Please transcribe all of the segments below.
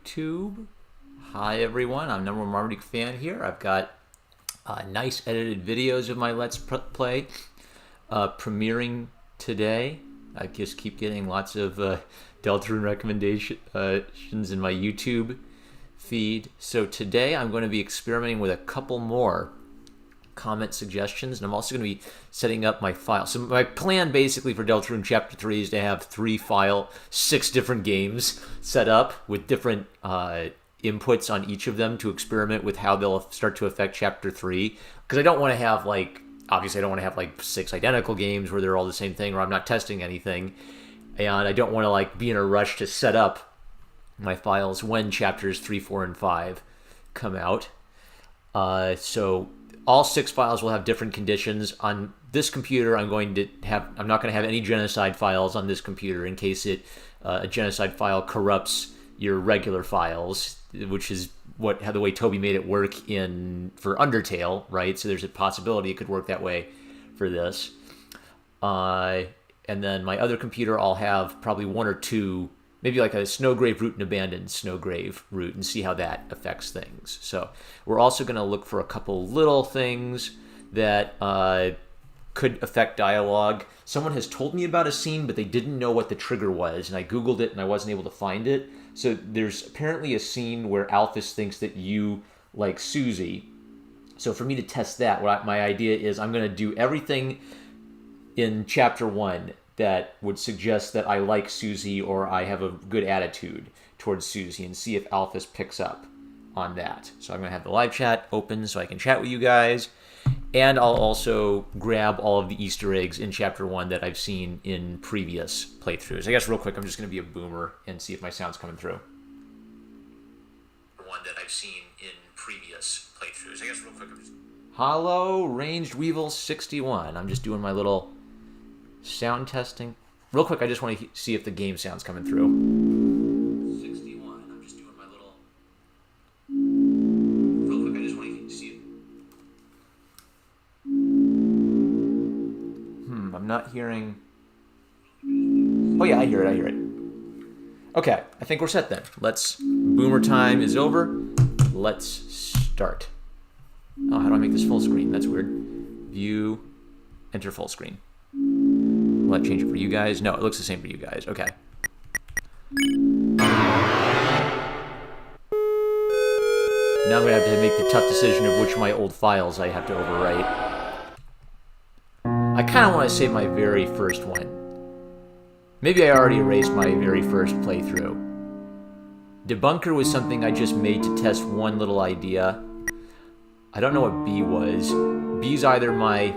YouTube. Hi everyone, I'm number one Marmaduke fan here. I've got nice edited videos of my Let's Play premiering today. I just keep getting lots of Deltarune recommendations in my YouTube feed. So today I'm going to be experimenting with a couple more comment suggestions, and I'm also going to be setting up my file. So my plan basically for Deltarune Chapter 3 is to have 6 different games set up with different inputs on each of them to experiment with how they'll start to affect Chapter 3. Because I don't want to have obviously I don't want to have 6 identical games where they're all the same thing or I'm not testing anything. And I don't want to be in a rush to set up my files when Chapters 3, 4, and 5 come out. So all 6 files will have different conditions. On this computer, I'm not going to have any genocide files on this computer in case a genocide file corrupts your regular files, which is how the way Toby made it work for Undertale, right? So there's a possibility it could work that way for this. And then my other computer, I'll have probably 1 or 2, maybe like a Snowgrave root and abandoned Snowgrave root, and see how that affects things. So we're also going to look for a couple little things that could affect dialogue. Someone has told me about a scene, but they didn't know what the trigger was, and I Googled it and I wasn't able to find it. So there's apparently a scene where Alphys thinks that you like Susie. So for me to test that, my idea is I'm going to do everything in Chapter 1 that would suggest that I like Susie or I have a good attitude towards Susie, and see if Alphys picks up on that. So I'm going to have the live chat open so I can chat with you guys. And I'll also grab all of the Easter eggs in Chapter 1 that I've seen in previous playthroughs. I guess real quick, I'm just going to be a boomer and see if my sound's coming through. One that I've seen in previous playthroughs. I guess real quick, Hello, Ranged Weevil 61. I'm just doing my little sound testing. Real quick, I just want to see if the game sound's coming through. 61. I'm just doing my little... Real quick, I just want to see if... I'm not hearing... Oh yeah, I hear it. Okay, I think we're set then. Boomer time is over. Let's start. Oh, how do I make this full screen? That's weird. View, enter full screen. Will that change it for you guys? No, it looks the same for you guys. Okay. Now I'm going to have to make the tough decision of which of my old files I have to overwrite. I kind of want to save my very first one. Maybe I already erased my very first playthrough. Debunker was something I just made to test one little idea. I don't know what B was. B's either my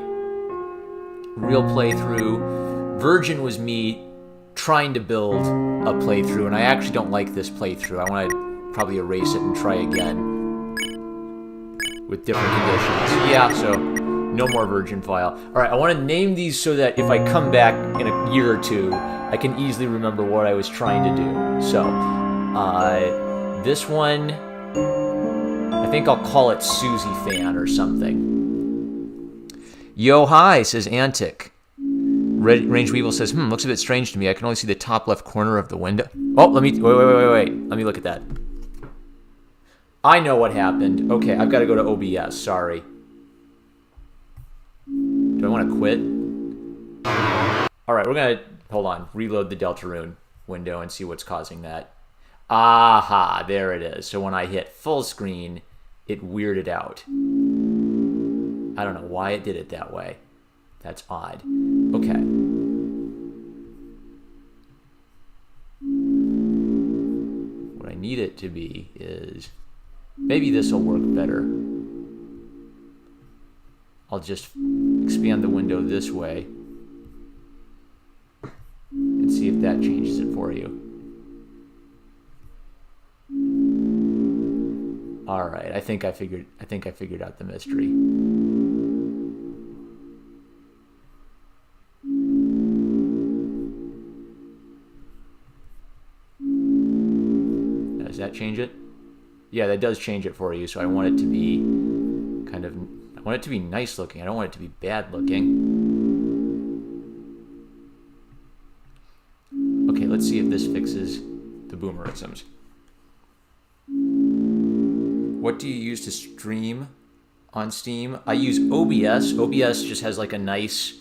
real playthrough. Virgin was me trying to build a playthrough, and I actually don't like this playthrough. I want to probably erase it and try again with different conditions. Yeah, so no more Virgin file. All right, I want to name these so that if I come back in a year or two, I can easily remember what I was trying to do. So, this one, I think I'll call it Susie Fan or something. Yo, hi, says Antic. Range Weevil says, looks a bit strange to me. I can only see the top left corner of the window. Oh, wait. Let me look at that. I know what happened. Okay, I've got to go to OBS. Sorry. Do I want to quit? All right, we're going to, hold on, reload the Deltarune window and see what's causing that. Aha, there it is. So when I hit full screen, it weirded out. I don't know why it did it that way. That's odd. Okay. What I need it to be is... Maybe this will work better. I'll just expand the window this way and see if that changes it for you. All right, I think I figured out the mystery. Does that change it? Yeah, that does change it for you. So I want it to be I want it to be nice looking. I don't want it to be bad looking. Okay, let's see if this fixes the boomerisms. What do you use to stream on Steam? I use OBS. OBS just has like a nice...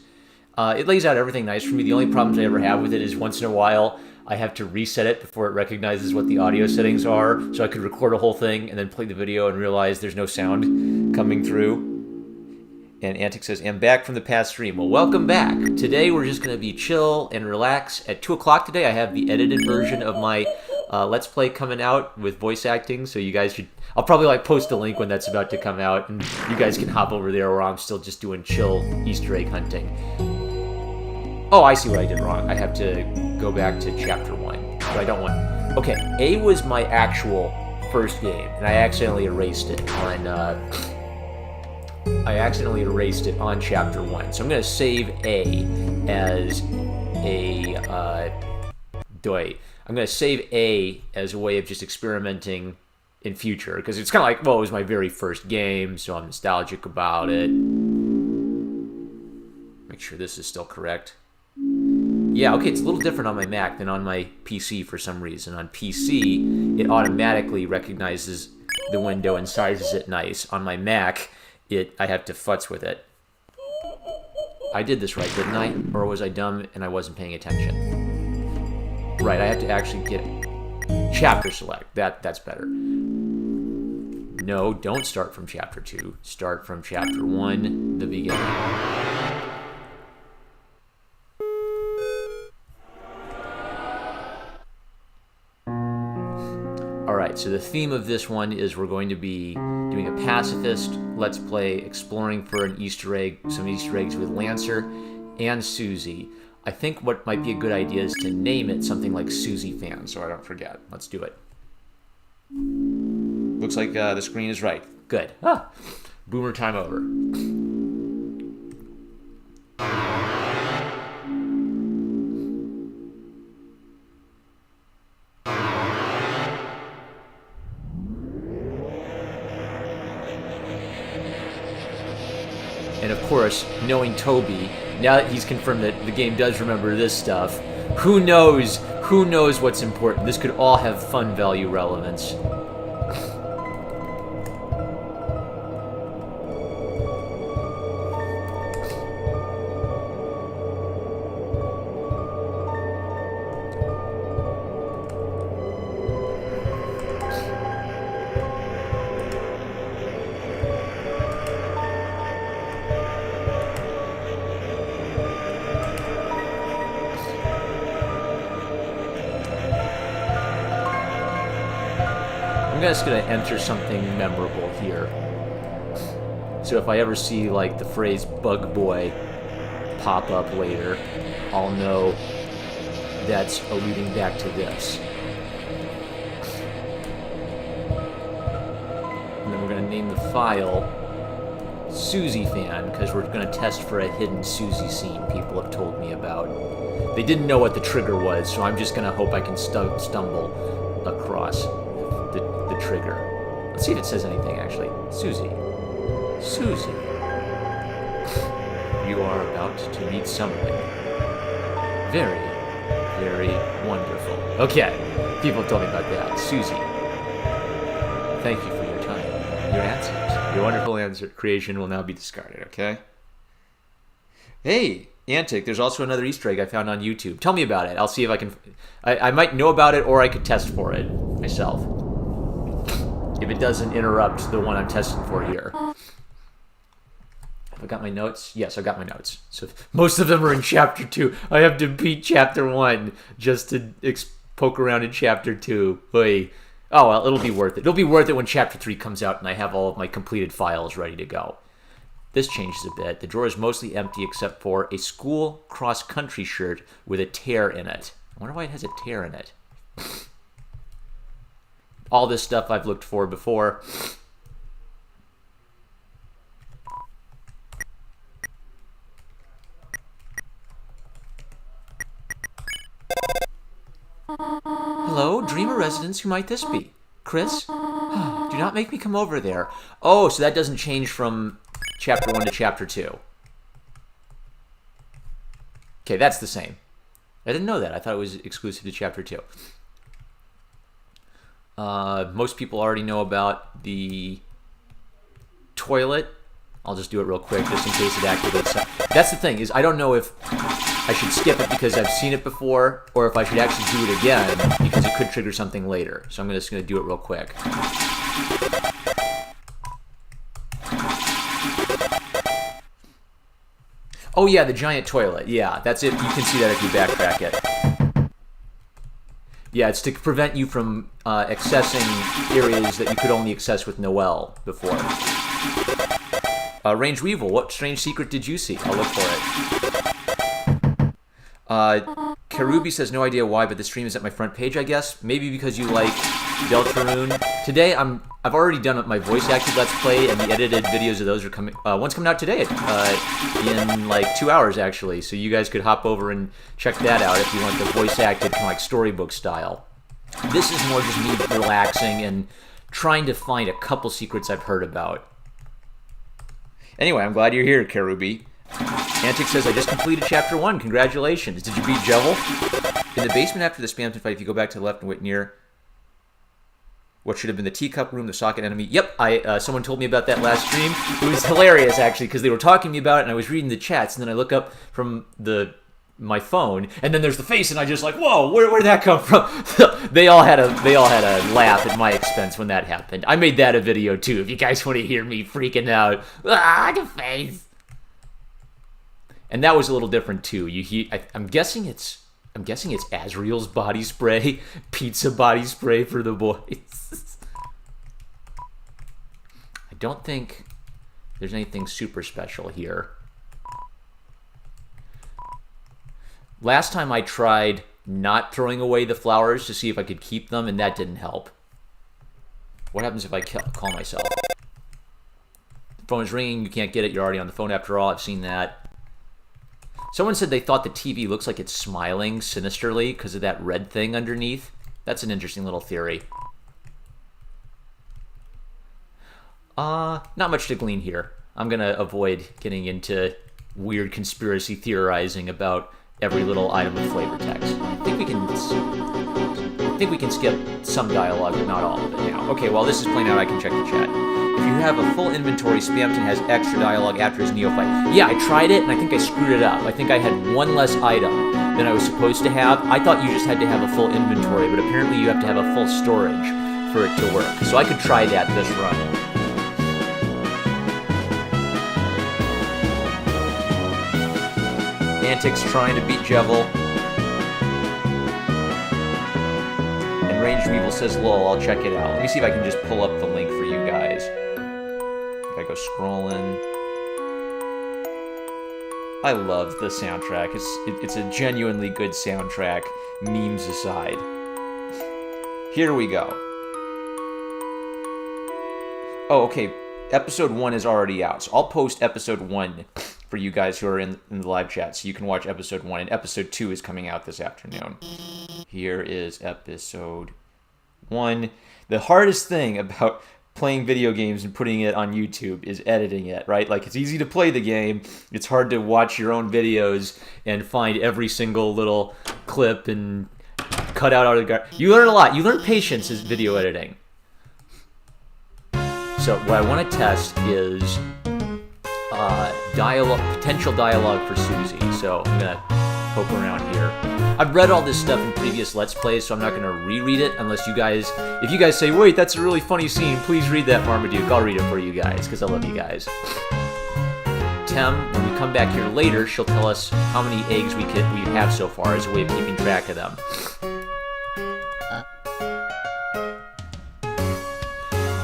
it lays out everything nice for me. The only problems I ever have with it is once in a while I have to reset it before it recognizes what the audio settings are. So I could record a whole thing and then play the video and realize there's no sound coming through. And Antic says, I'm back from the past stream. Well, welcome back. Today we're just going to be chill and relax. At 2 o'clock today, I have the edited version of my Let's Play coming out with voice acting. So you guys should... I'll probably like post a link when that's about to come out. And you guys can hop over there where I'm still just doing chill Easter egg hunting. Oh, I see what I did wrong. I have to go back to Chapter 1. So I don't want... Okay, A was my actual first game. And I accidentally erased it on... Chapter 1. So I'm going to save A as a... I'm going to save A as a way of just experimenting in future. Because it's kind of like, well, it was my very first game, so I'm nostalgic about it. Make sure this is still correct. Yeah, okay, it's a little different on my Mac than on my PC for some reason. On PC, it automatically recognizes the window and sizes it nice. On my Mac... I have to futz with it. I did this right, didn't I? Or was I dumb and I wasn't paying attention? Right, I have to actually get chapter select. That's better. No, don't start from chapter 2. Start from chapter 1, the beginning. Alright, so the theme of this one is we're going to be doing a pacifist Let's Play, exploring for an Easter egg, some Easter eggs with Lancer and Susie. I think what might be a good idea is to name it something like Susie Fan, so I don't forget. Let's do it. Looks like the screen is right. Good. Ah, boomer time over. And of course, knowing Toby, now that he's confirmed that the game does remember this stuff, who knows what's important. This could all have fun value relevance. I'm just going to enter something memorable here. So if I ever see, like, the phrase Bug Boy pop up later, I'll know that's alluding back to this. And then we're going to name the file Susie Fan, because we're going to test for a hidden Susie scene people have told me about. They didn't know what the trigger was, so I'm just going to hope I can stumble across the trigger. Let's see if it says anything, actually. Susie. Susie. You are about to meet someone very, very wonderful. Okay. People have told me about that. Susie. Thank you for your time. Your answers. Your wonderful answer creation will now be discarded, okay? Hey, Antic, there's also another Easter egg I found on YouTube. Tell me about it. I'll see if I can... I might know about it, or I could test for it myself. If it doesn't interrupt the one I'm testing for here. Have I got my notes? Yes, I've got my notes. So most of them are in Chapter 2. I have to beat Chapter 1 just to poke around in Chapter 2. Oy. Oh, well, it'll be worth it. It'll be worth it when Chapter 3 comes out and I have all of my completed files ready to go. This changes a bit. The drawer is mostly empty except for a school cross-country shirt with a tear in it. I wonder why it has a tear in it. All this stuff I've looked for before. Hello, Dreamer residents, who might this be? Chris? Do not make me come over there. Oh, so that doesn't change from Chapter 1 to Chapter 2. Okay, that's the same. I didn't know that. I thought it was exclusive to Chapter 2. Most people already know about the toilet. I'll just do it real quick just in case it activates. That's the thing, is I don't know if I should skip it because I've seen it before, or if I should actually do it again because it could trigger something later. So I'm just going to do it real quick. Oh yeah, the giant toilet. Yeah, that's it. You can see that if you backtrack it. Yeah, it's to prevent you from accessing areas that you could only access with Noelle before. Range Weevil, what strange secret did you see? I'll look for it. Karubi says no idea why, but the stream is at my front page, I guess. Maybe because you like Deltarune. Today, I've already done my voice acted Let's Play, and the edited videos of those are coming. One's coming out today, in like 2 hours actually. So you guys could hop over and check that out if you want the voice acted kind of like storybook style. This is more just me relaxing and trying to find a couple secrets I've heard about. Anyway, I'm glad you're here, Karubi. Antic says, I just completed Chapter 1. Congratulations. Did you beat Jevil? In the basement after the Spamton fight, if you go back to the left and wait near what should have been the teacup room, the socket enemy. Yep, someone told me about that last stream. It was hilarious, actually, because they were talking to me about it, and I was reading the chats, and then I look up from my phone, and then there's the face, and I just like, whoa, where'd that come from? They all had a laugh at my expense when that happened. I made that a video too. If you guys want to hear me freaking out, the face. And that was a little different too. I'm guessing it's Azrael's body spray, pizza body spray for the boys. I don't think there's anything super special here. Last time I tried not throwing away the flowers to see if I could keep them, and that didn't help. What happens if I call myself? The phone is ringing, you can't get it, you're already on the phone after all, I've seen that. Someone said they thought the TV looks like it's smiling sinisterly because of that red thing underneath. That's an interesting little theory. Not much to glean here. I'm going to avoid getting into weird conspiracy theorizing about every little item of flavor text. I think we can skip some dialogue, but not all of it now. Okay, while this is playing out, I can check the chat. If you have a full inventory, Spamton has extra dialogue after his neophyte. Yeah, I tried it, and I think I screwed it up. I think I had one less item than I was supposed to have. I thought you just had to have a full inventory, but apparently you have to have a full storage for it to work. So I could try that this run. Antics trying to beat Jevil. And Range Weevil says, lol, I'll check it out. Let me see if I can just pull up the link for you guys. If I go scrolling. I love the soundtrack. It's a genuinely good soundtrack, memes aside. Here we go. Oh, okay. Episode 1 is already out, so I'll post episode 1 for you guys who are in the live chat, so you can watch episode 1, and episode 2 is coming out this afternoon. Here is episode 1. The hardest thing about playing video games and putting it on YouTube is editing it, right? Like, it's easy to play the game, it's hard to watch your own videos and find every single little clip and cut out all the... You learn a lot. You learn patience as video editing. So what I want to test is potential dialogue for Susie. So I'm going to poke around here. I've read all this stuff in previous Let's Plays, so I'm not going to reread it unless you guys... If you guys say, wait, that's a really funny scene, please read that, Marmaduke. I'll read it for you guys, because I love you guys. Tem, when we come back here later, she'll tell us how many eggs we have so far as a way of keeping track of them.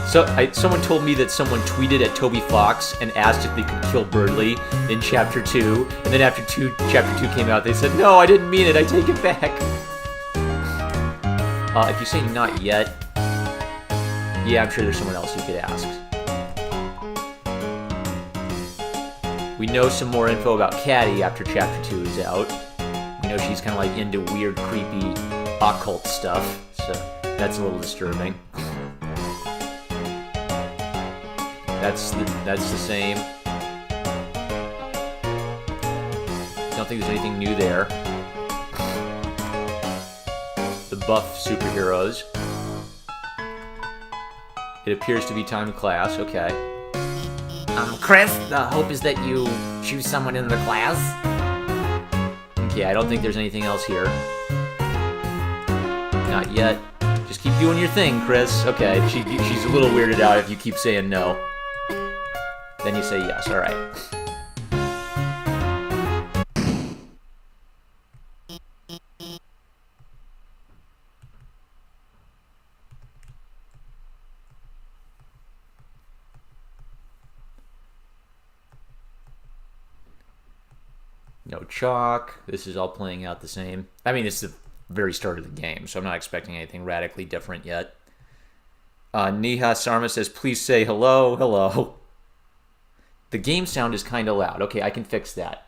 So, someone told me that someone tweeted at Toby Fox and asked if they could kill Birdley in Chapter 2, and then after Chapter 2 came out, they said, no, I didn't mean it, I take it back. If you say not yet, yeah, I'm sure there's someone else you could ask. We know some more info about Caddy after Chapter 2 is out. We know she's kind of like into weird, creepy, occult stuff, so that's a little disturbing. That's the same. Don't think there's anything new there. The buff superheroes. It appears to be time in class. Okay. Chris, the hope is that you choose someone in the class. Okay, I don't think there's anything else here. Not yet. Just keep doing your thing, Chris. Okay, she's a little weirded out if you keep saying no. Then you say yes. All right. No chalk. This is all playing out the same. I mean, it's the very start of the game, so I'm not expecting anything radically different yet. Neha Sarma says, please say hello. Hello. The game sound is kind of loud. Okay, I can fix that.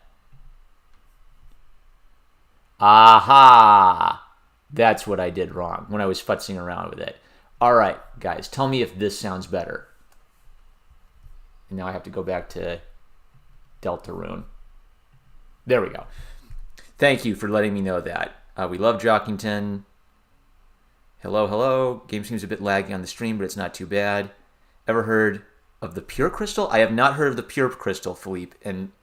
Aha! That's what I did wrong when I was futzing around with it. All right, guys, tell me if this sounds better. And now I have to go back to Deltarune. There we go. Thank you for letting me know that. We love Jockington. Hello, hello. Game seems a bit laggy on the stream, but it's not too bad. Ever heard of the Pure Crystal? I have not heard of the Pure Crystal, Philippe and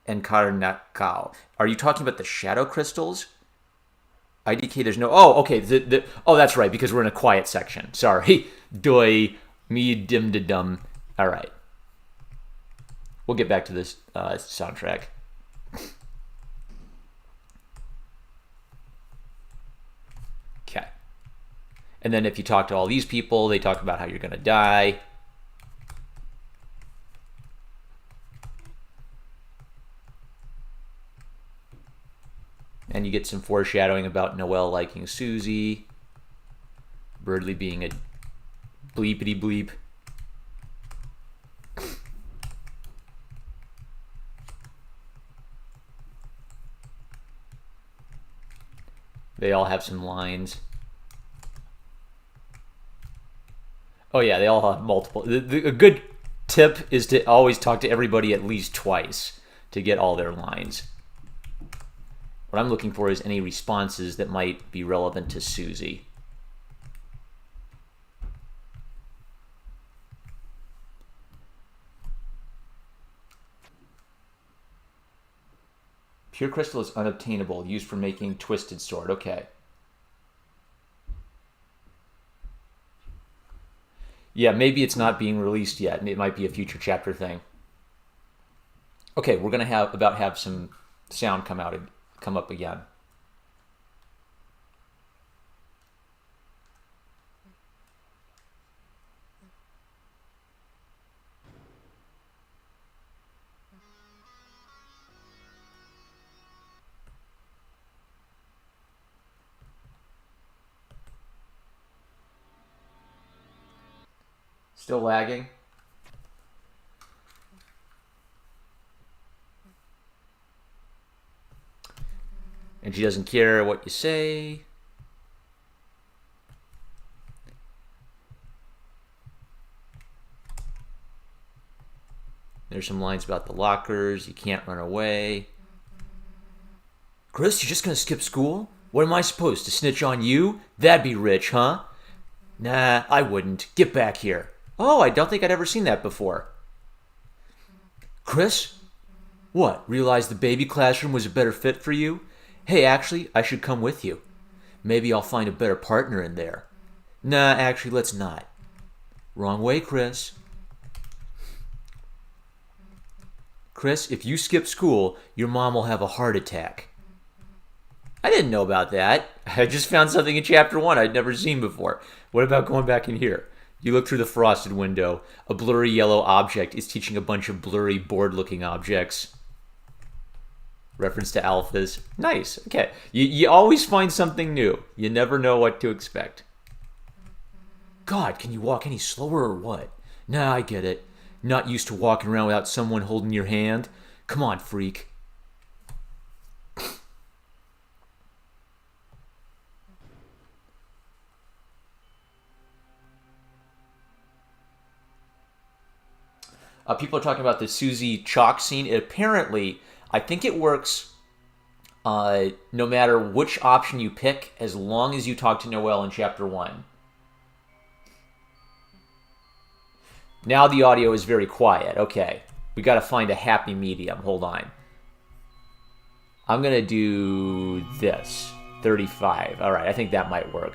Karnakal. Are you talking about the Shadow Crystals? IDK, there's no... Oh, okay. Oh, that's right, because we're in a quiet section. Sorry. Doi, me, dim da dum. All right. We'll get back to this soundtrack. Okay. And then if you talk to all these people, they talk about how you're going to die. And you get some foreshadowing about Noelle liking Susie. Birdley being a bleepity bleep. They all have some lines. Oh yeah, they all have multiple. A good tip is to always talk to everybody at least twice to get all their lines. What I'm looking for is any responses that might be relevant to Susie. Pure crystal is unobtainable, used for making twisted sword. Okay. Yeah, maybe it's not being released yet, and it might be a future chapter thing. Okay, we're gonna have some sound come up again. Still lagging. And she doesn't care what you say. There's some lines about the lockers. You can't run away. Chris, you're just gonna skip school? What am I supposed to snitch on you? That'd be rich, huh? Nah, I wouldn't. Get back here. Oh, I don't think I'd ever seen that before. Chris? What, realized the baby classroom was a better fit for you? Hey, actually, I should come with you. Maybe I'll find a better partner in there. Nah, actually, let's not. Wrong way, Chris. Chris, if you skip school, your mom will have a heart attack. I didn't know about that. I just found something in chapter 1 I'd never seen before. What about going back in here? You look through the frosted window. A blurry yellow object is teaching a bunch of blurry, bored-looking objects. Reference to alphas. Nice. Okay. You always find something new. You never know what to expect. God, can you walk any slower or what? Nah, I get it. Not used to walking around without someone holding your hand. Come on, freak. People are talking about the Susie chalk scene. Apparently, I think it works no matter which option you pick, as long as you talk to Noelle in chapter 1. Now the audio is very quiet. Okay. We got to find a happy medium. Hold on. I'm going to do this. 35. All right, I think that might work.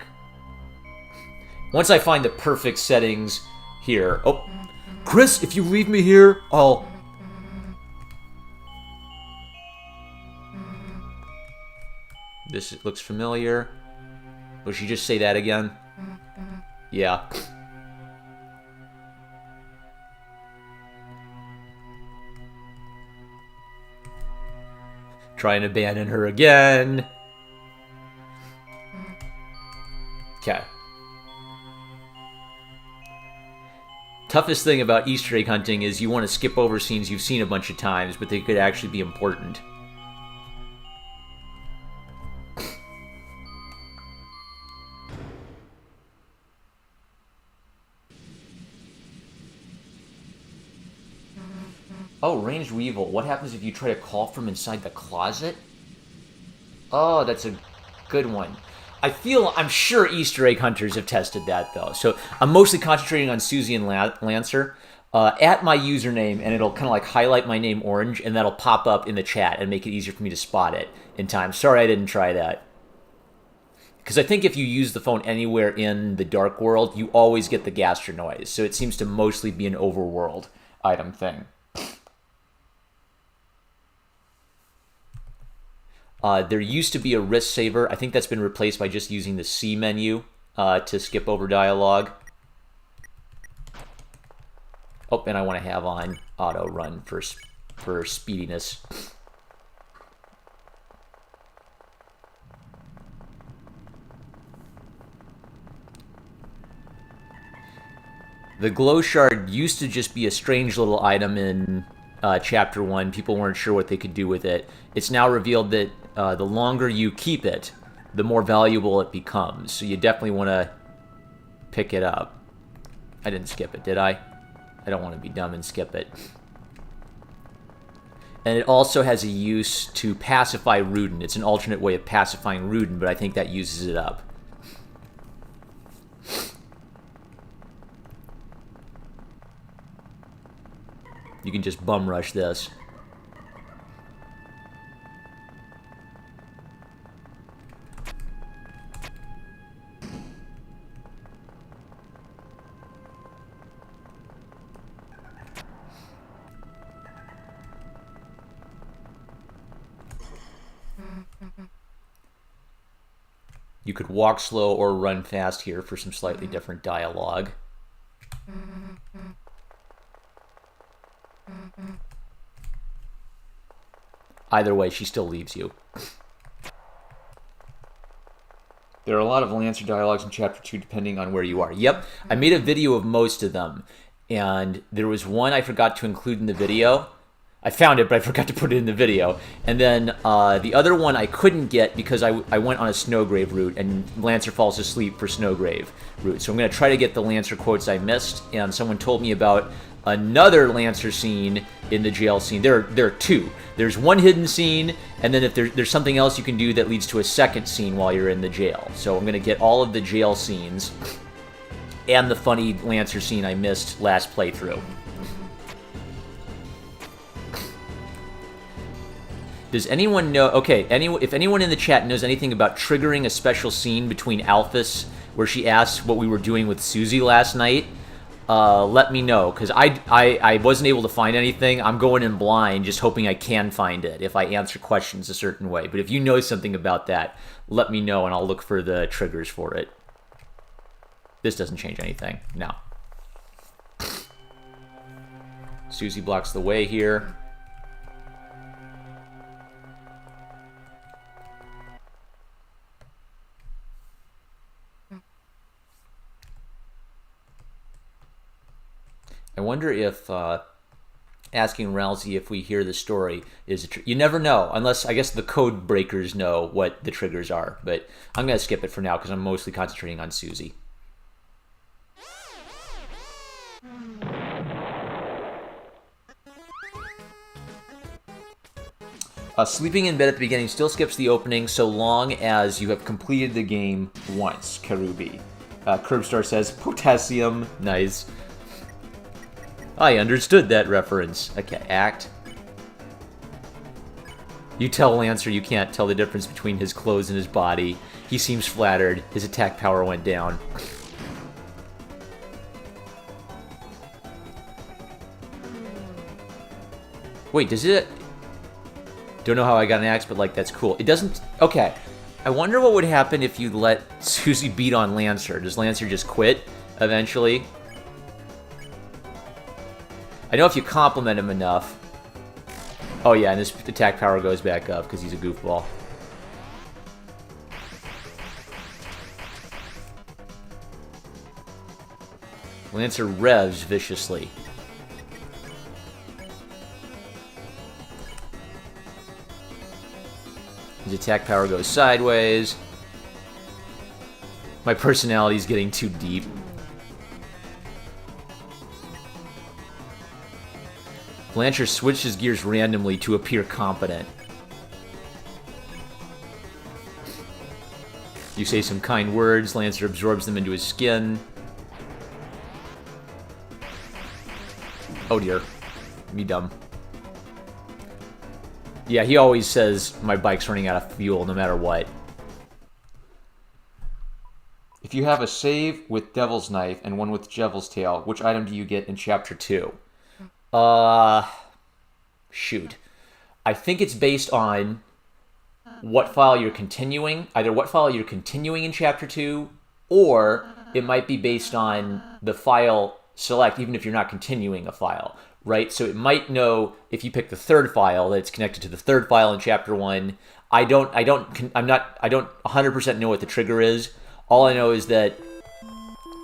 Once I find the perfect settings here. Oh, Chris, if you leave me here, I'll... This looks familiar. Will she just say that again? Yeah. Try and abandon her again. Okay. Toughest thing about Easter egg hunting is you want to skip over scenes you've seen a bunch of times, but they could actually be important. Oh, ranged weevil. What happens if you try to call from inside the closet? Oh, that's a good one. I'm sure Easter egg hunters have tested that, though. So I'm mostly concentrating on Susie and Lancer. At my username, and it'll kind of like highlight my name orange, and that'll pop up in the chat and make it easier for me to spot it in time. Sorry I didn't try that. Because I think if you use the phone anywhere in the dark world, you always get the gastro noise. So it seems to mostly be an overworld item thing. There used to be a wrist saver. I think that's been replaced by just using the C menu to skip over dialogue. Oh, and I want to have on auto run for speediness. The glow shard used to just be a strange little item in Chapter 1. People weren't sure what they could do with it. It's now revealed that the longer you keep it, the more valuable it becomes. So you definitely want to pick it up. I didn't skip it, did I? I don't want to be dumb and skip it. And it also has a use to pacify Rudin. It's an alternate way of pacifying Rudin, but I think that uses it up. You can just bum rush this. You could walk slow or run fast here for some slightly different dialogue. Either way, she still leaves you. There are a lot of Lancer dialogues in Chapter 2 depending on where you are. Yep, I made a video of most of them. And there was one I forgot to include in the video. I found it, but I forgot to put it in the video. And then the other one I couldn't get because I went on a Snowgrave route, and Lancer falls asleep for Snowgrave route. So I'm going to try to get the Lancer quotes I missed. And someone told me about another Lancer scene in the jail scene. There are two. There's one hidden scene, and then if there's something else you can do that leads to a second scene while you're in the jail. So I'm going to get all of the jail scenes and the funny Lancer scene I missed last playthrough. Does anyone know... Okay, if anyone in the chat knows anything about triggering a special scene between Alphys, where she asks what we were doing with Susie last night, let me know, because I wasn't able to find anything. I'm going in blind, just hoping I can find it if I answer questions a certain way. But if you know something about that, let me know, and I'll look for the triggers for it. This doesn't change anything. No. Susie blocks the way here. I wonder if asking Rousey if we hear the story is you never know, unless I guess the code breakers know what the triggers are. But I'm going to skip it for now because I'm mostly concentrating on Susie. Sleeping in bed at the beginning still skips the opening so long as you have completed the game once, Karubi. Curbstar says, potassium, nice. I understood that reference. Okay, act. You tell Lancer you can't tell the difference between his clothes and his body. He seems flattered. His attack power went down. Wait, does it... Don't know how I got an axe, but, like, that's cool. It doesn't... Okay. I wonder what would happen if you let Susie beat on Lancer. Does Lancer just quit eventually? I know if you compliment him enough... Oh, yeah, and his attack power goes back up because he's a goofball. Lancer revs viciously. His attack power goes sideways. My personality's getting too deep. Lancer switches gears randomly to appear competent. You say some kind words, Lancer absorbs them into his skin. Oh dear. Me dumb. Yeah, he always says my bike's running out of fuel no matter what. If you have a save with Devil's Knife and one with Devil's Tail, which item do you get in Chapter 2? Shoot. I think it's based on what file you're continuing. Either what file you're continuing in Chapter 2, or it might be based on the file select, even if you're not continuing a file, right? So it might know if you pick the third file that it's connected to the third file in Chapter 1. I don't 100% know what the trigger is. All I know is that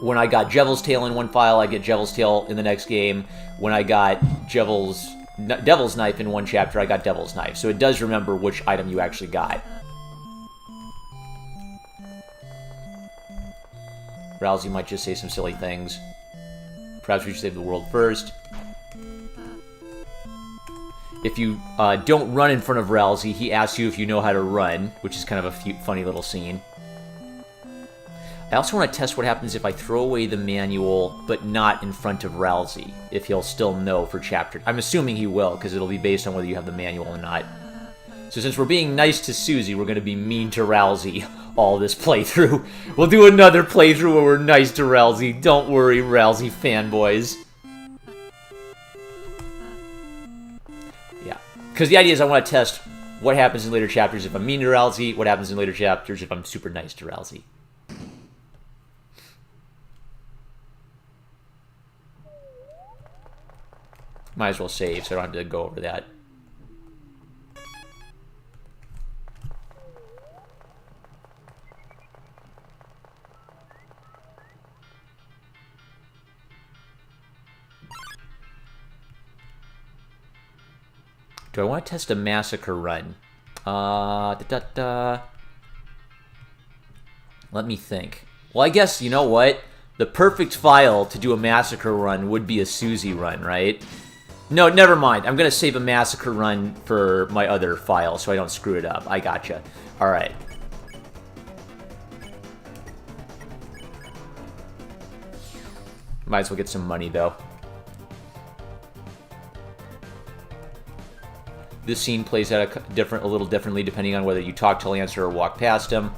when I got Devil's Tail in one file, I get Devil's Tail in the next game. When I got Devil's Knife in one chapter, I got Devil's Knife. So it does remember which item you actually got. Rousey might just say some silly things. Perhaps we should save the world first. If you don't run in front of Rousey, he asks you if you know how to run, which is kind of a funny little scene. I also want to test what happens if I throw away the manual, but not in front of Rousey, if he'll still know for chapter. I'm assuming he will, because it'll be based on whether you have the manual or not. So since we're being nice to Susie, we're going to be mean to Rousey all this playthrough. We'll do another playthrough where we're nice to Rousey. Don't worry, Rousey fanboys. Yeah, because the idea is I want to test what happens in later chapters if I'm mean to Rousey, what happens in later chapters if I'm super nice to Rousey. Might as well save, so I don't have to go over that. Do I want to test a massacre run? Let me think. Well, I guess, you know what? The perfect file to do a massacre run would be a Susie run, right? No, never mind. I'm going to save a massacre run for my other file so I don't screw it up. I gotcha. Alright. Might as well get some money, though. This scene plays out a little differently depending on whether you talk to Lancer or walk past him.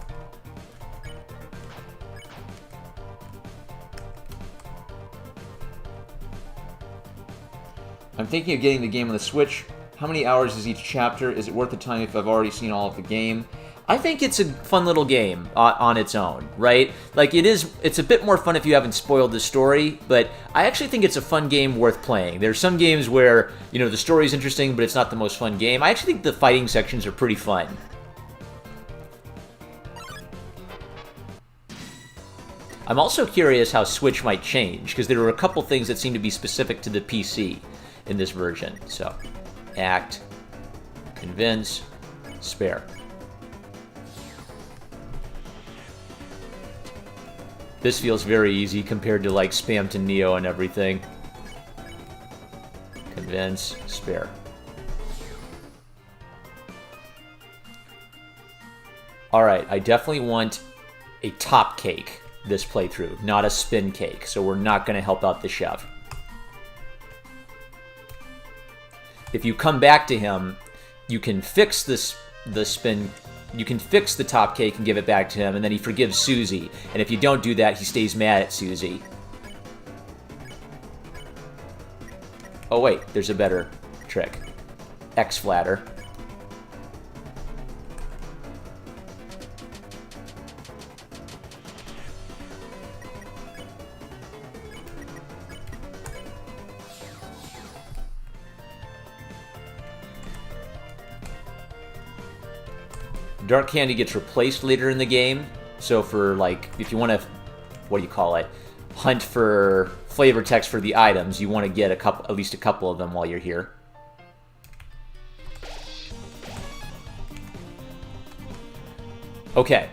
I'm thinking of getting the game on the Switch. How many hours is each chapter? Is it worth the time if I've already seen all of the game? I think it's a fun little game on its own, right? Like, it's a bit more fun if you haven't spoiled the story, but I actually think it's a fun game worth playing. There's some games where, you know, the story's interesting, but it's not the most fun game. I actually think the fighting sections are pretty fun. I'm also curious how Switch might change, because there are a couple things that seem to be specific to the PC in this version. So, act, convince, spare. This feels very easy compared to like spam to Neo and everything. Convince, spare. Alright, I definitely want a top cake this playthrough, not a spin cake, so we're not going to help out the chef. if you come back to him, you can fix the spin. You can fix the top cake and give it back to him, and then he forgives Susie. And if you don't do that, he stays mad at Susie. Oh wait, there's a better trick. X-flatter. Dark candy gets replaced later in the game, so for, like, if you want to, what do you call it, hunt for flavor text for the items, you want to get at least a couple of them while you're here. Okay,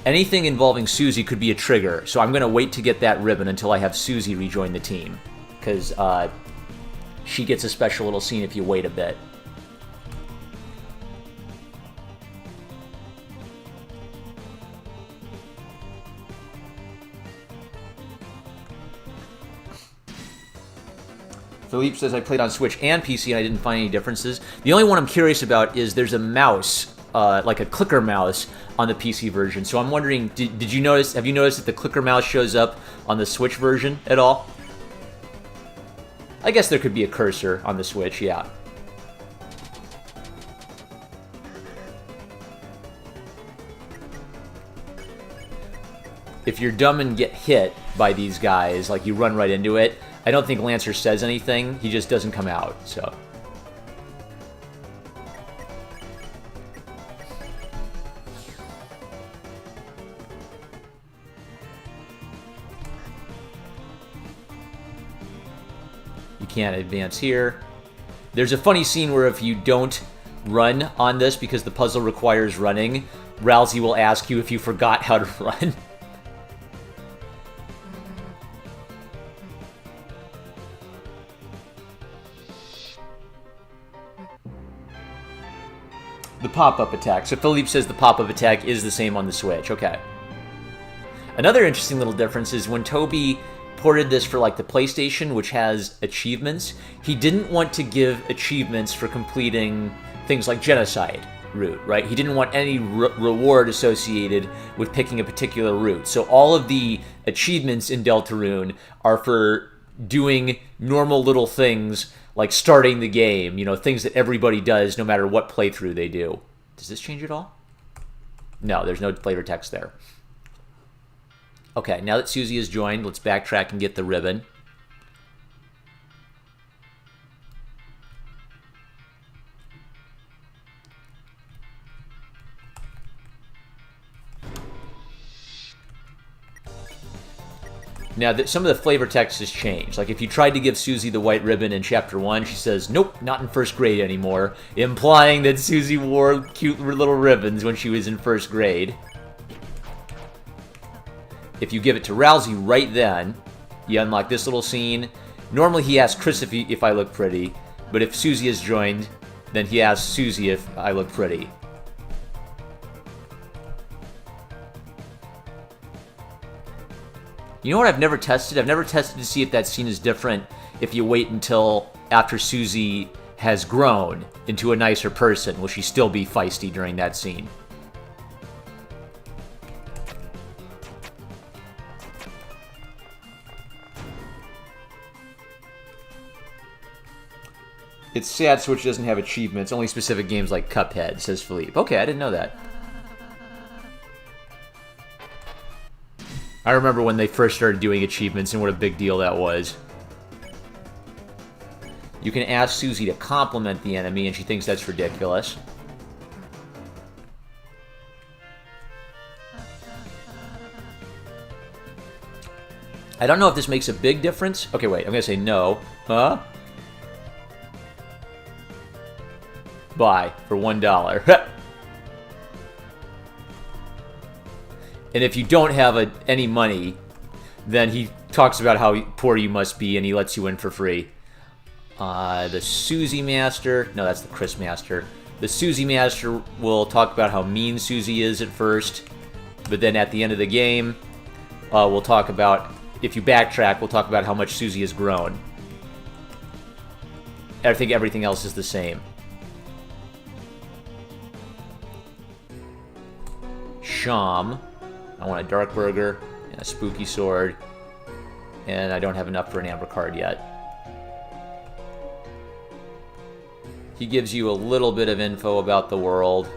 anything involving Susie could be a trigger, so I'm going to wait to get that ribbon until I have Susie rejoin the team, because she gets a special little scene if you wait a bit. Philippe says, I played on Switch and PC and I didn't find any differences. The only one I'm curious about is there's a mouse, like a clicker mouse, on the PC version. So I'm wondering, did you notice, have you noticed that the clicker mouse shows up on the Switch version at all? I guess there could be a cursor on the Switch, yeah. If you're dumb and get hit by these guys, like you run right into it, I don't think Lancer says anything. He just doesn't come out, so. You can't advance here. There's a funny scene where if you don't run on this because the puzzle requires running, Rousey will ask you if you forgot how to run. The pop-up attack. So Philippe says the pop-up attack is the same on the Switch. Okay. Another interesting little difference is when Toby ported this for like the PlayStation, which has achievements, he didn't want to give achievements for completing things like Genocide route, right? He didn't want any reward associated with picking a particular route. So all of the achievements in Deltarune are for doing normal little things like starting the game, you know, things that everybody does no matter what playthrough they do. Does this change at all? No, there's no flavor text there. Okay, now that Susie has joined, let's backtrack and get the ribbon. Now, some of the flavor text has changed. Like, if you tried to give Susie the white ribbon in Chapter 1, she says, nope, not in first grade anymore, implying that Susie wore cute little ribbons when she was in first grade. If you give it to Rousey right then, you unlock this little scene. Normally he asks Chris if I look pretty, but if Susie has joined, then he asks Susie if I look pretty. You know what I've never tested? I've never tested to see if that scene is different if you wait until after Susie has grown into a nicer person. Will she still be feisty during that scene? It's sad Switch doesn't have achievements, only specific games like Cuphead, says Philippe. Okay, I didn't know that. I remember when they first started doing achievements and what a big deal that was. You can ask Susie to compliment the enemy and she thinks that's ridiculous. I don't know if this makes a big difference. Okay, wait, I'm gonna say no. Huh? Buy for $1. And if you don't have any money, then he talks about how poor you must be and he lets you in for free. The Susie Master, no, that's the Chris Master. The Susie Master will talk about how mean Susie is at first, but then at the end of the game, we'll talk about, if you backtrack, we'll talk about how much Susie has grown. I think everything else is the same. Sham. I want a dark burger and a spooky sword. And I don't have enough for an amber card yet. He gives you a little bit of info about the world.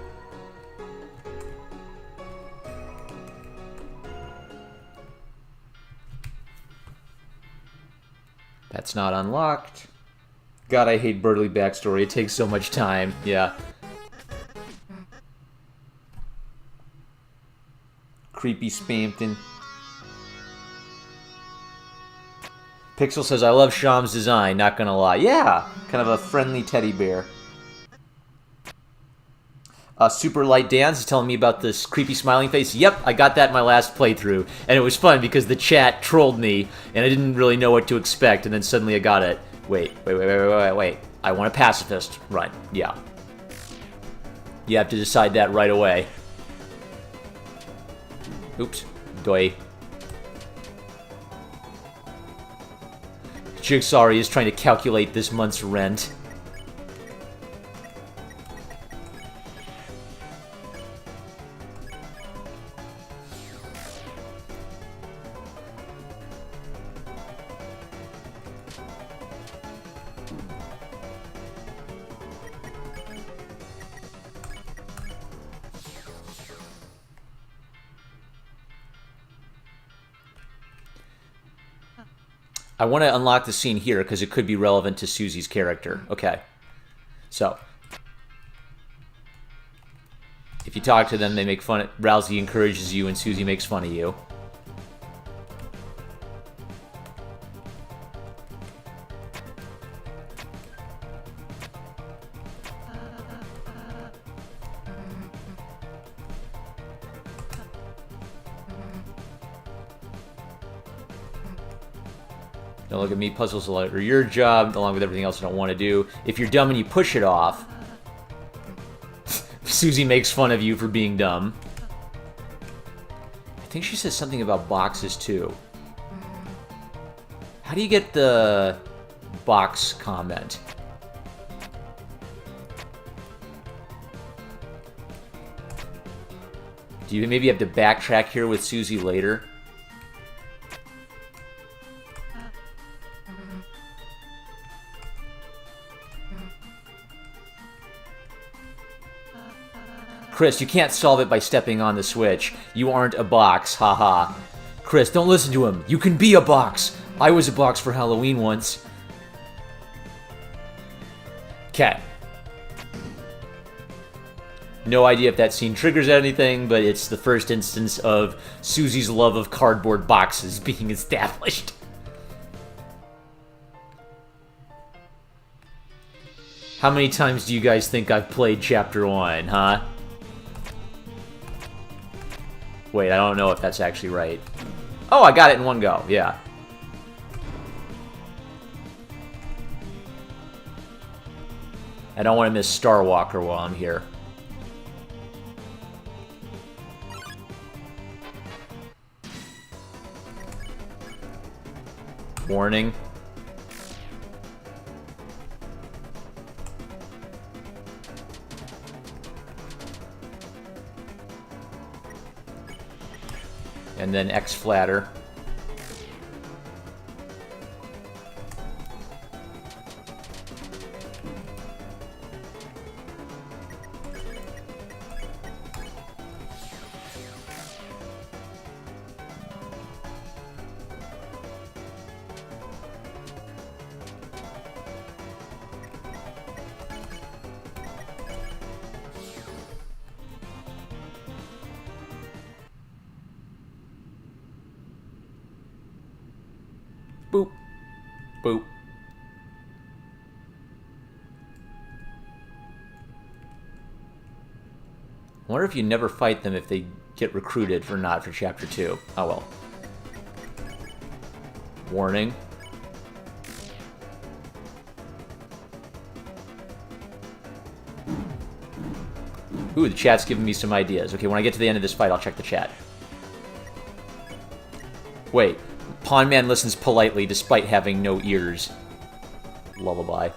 That's not unlocked. God, I hate Burley backstory. It takes so much time. Yeah. Creepy Spampton. Pixel says, I love Sham's design, not gonna lie. Yeah! Kind of a friendly teddy bear. Super Light Dance is telling me about this creepy smiling face. Yep, I got that in my last playthrough. And it was fun because the chat trolled me, and I didn't really know what to expect, and then suddenly I got it. Wait. I want a pacifist. Run. Yeah. You have to decide that right away. Oops. Doi. Jigsaw is trying to calculate this month's rent. I want to unlock the scene here because it could be relevant to Susie's character. Okay. So. If you talk to them, they make fun of... Rousey encourages you and Susie makes fun of you. Don't look at me, puzzles are your job, along with everything else I don't want to do. If you're dumb and you push it off, Susie makes fun of you for being dumb. I think she says something about boxes, too. How do you get the box comment? Do you maybe have to backtrack here with Susie later? Chris, you can't solve it by stepping on the switch. You aren't a box, haha. Chris, don't listen to him. You can be a box. I was a box for Halloween once. Okay. No idea if that scene triggers anything, but it's the first instance of Susie's love of cardboard boxes being established. How many times do you guys think I've played Chapter 1, huh? Wait, I don't know if that's actually right. Oh, I got it in one go, yeah. I don't want to miss Star Walker while I'm here. Warning. And then X flatter. Boop. Boop. I wonder if you never fight them if they get recruited for not for Chapter 2. Oh well. Warning. Ooh, the chat's giving me some ideas. Okay, when I get to the end of this fight, I'll check the chat. Wait. Pawn Man listens politely despite having no ears. Lullaby.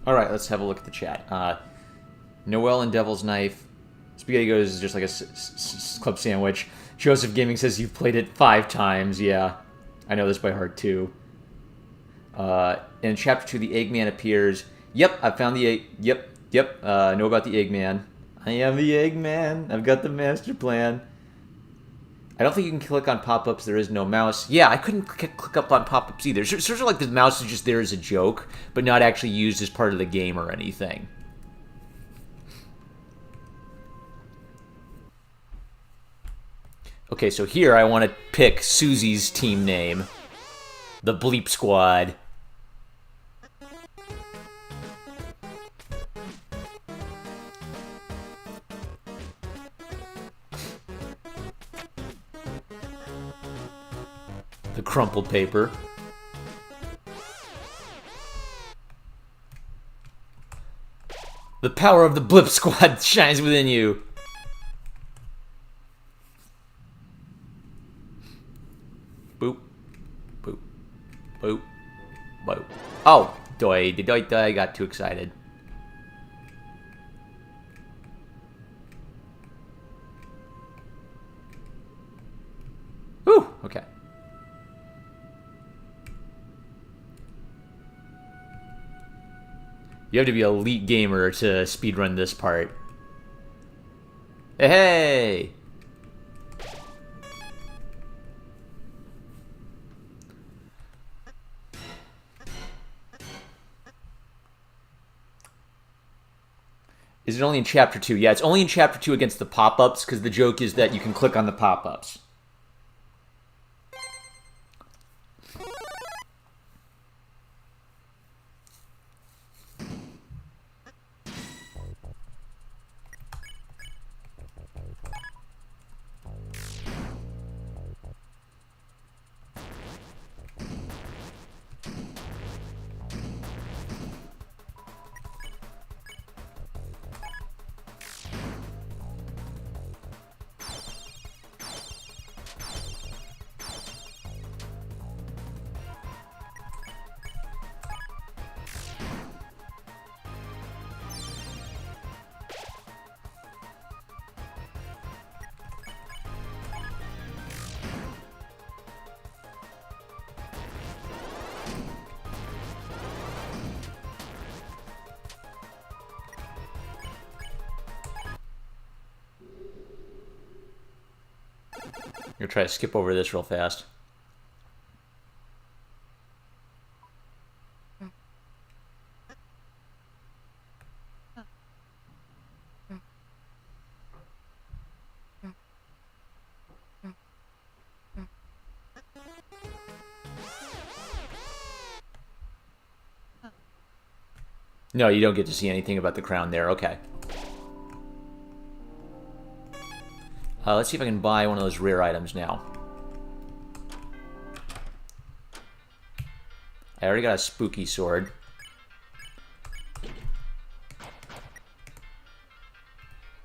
All right, let's have a look at the chat. Noel and Devil's Knife. Spaghetti Goes is just like a club sandwich. Joseph Gaming says you've played it 5 times. Yeah, I know this by heart too. In Chapter 2, the Eggman appears. Yep, I found the egg. Yep. Know about the Eggman. I am the Eggman. I've got the master plan. I don't think you can click on pop-ups. There is no mouse. Yeah, I couldn't click up on pop-ups either. Sort of like the mouse is just there as a joke, but not actually used as part of the game or anything. Okay, so here I want to pick Susie's team name. The Bleep Squad. The crumpled paper. The power of the Blip Squad shines within you. Boop. Boop. Boop. Boop. Oh! Doy. I got too excited. Whew! Okay. You have to be an elite gamer to speedrun this part. Hey! Is it only in Chapter 2? Yeah, it's only in Chapter 2 against the pop-ups, because the joke is that you can click on the pop-ups. I'm gonna try to skip over this real fast. No, you don't get to see anything about the crown there. Okay. Let's see if I can buy one of those rare items now. I already got a spooky sword.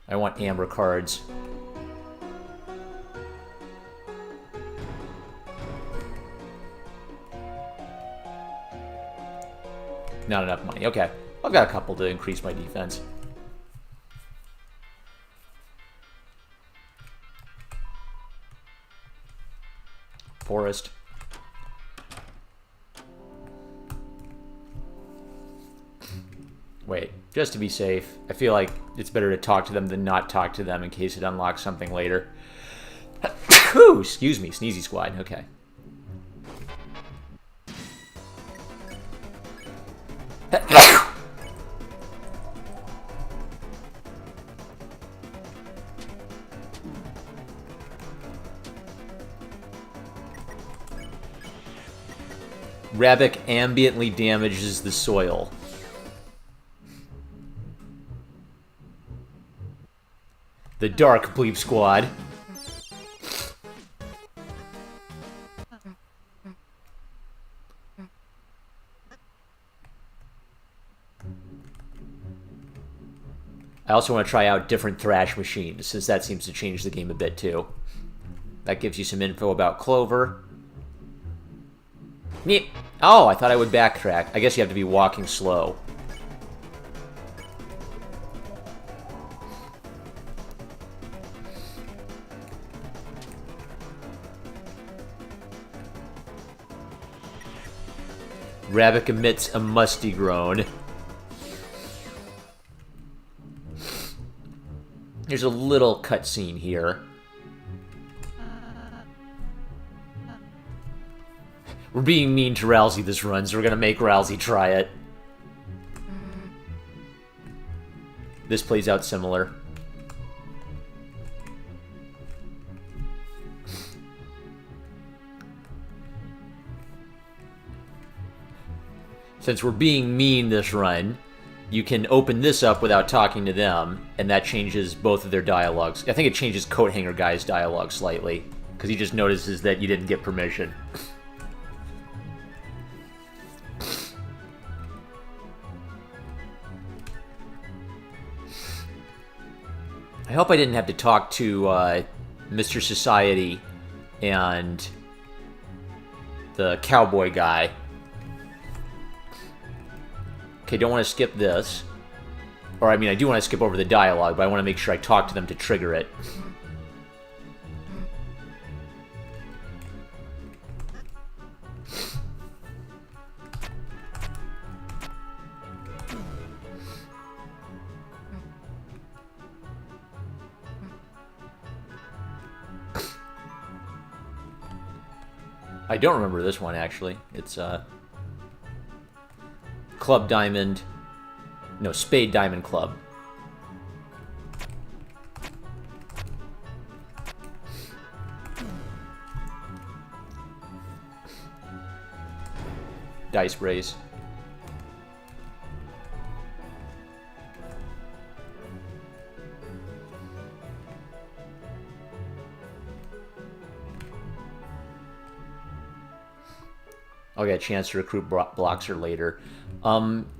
I want amber cards. Not enough money. Okay. I've got a couple to increase my defense. Forest. Wait, just to be safe, I feel like it's better to talk to them than not talk to them in case it unlocks something later. Whew, excuse me, Sneezy Squad, okay. Rabbit ambiently damages the soil. The Dark Bleep Squad. I also want to try out different thrash machines, since that seems to change the game a bit too. That gives you some info about Clover. Oh, I thought I would backtrack. I guess you have to be walking slow. Rabbit emits a musty groan. There's a little cutscene here. We're being mean to Rousey this run, so we're gonna make Rousey try it. This plays out similar. Since we're being mean this run, you can open this up without talking to them, and that changes both of their dialogues. I think it changes Coat Hanger Guy's dialogue slightly, because he just notices that you didn't get permission. I hope I didn't have to talk to Mr. Society and the cowboy guy. Okay, don't want to skip this. Or, I mean, I do want to skip over the dialogue, but I want to make sure I talk to them to trigger it. I don't remember this one, actually. It's, Club Diamond... No, Spade Diamond Club. Dice raise. I'll get a chance to recruit Bloxer later.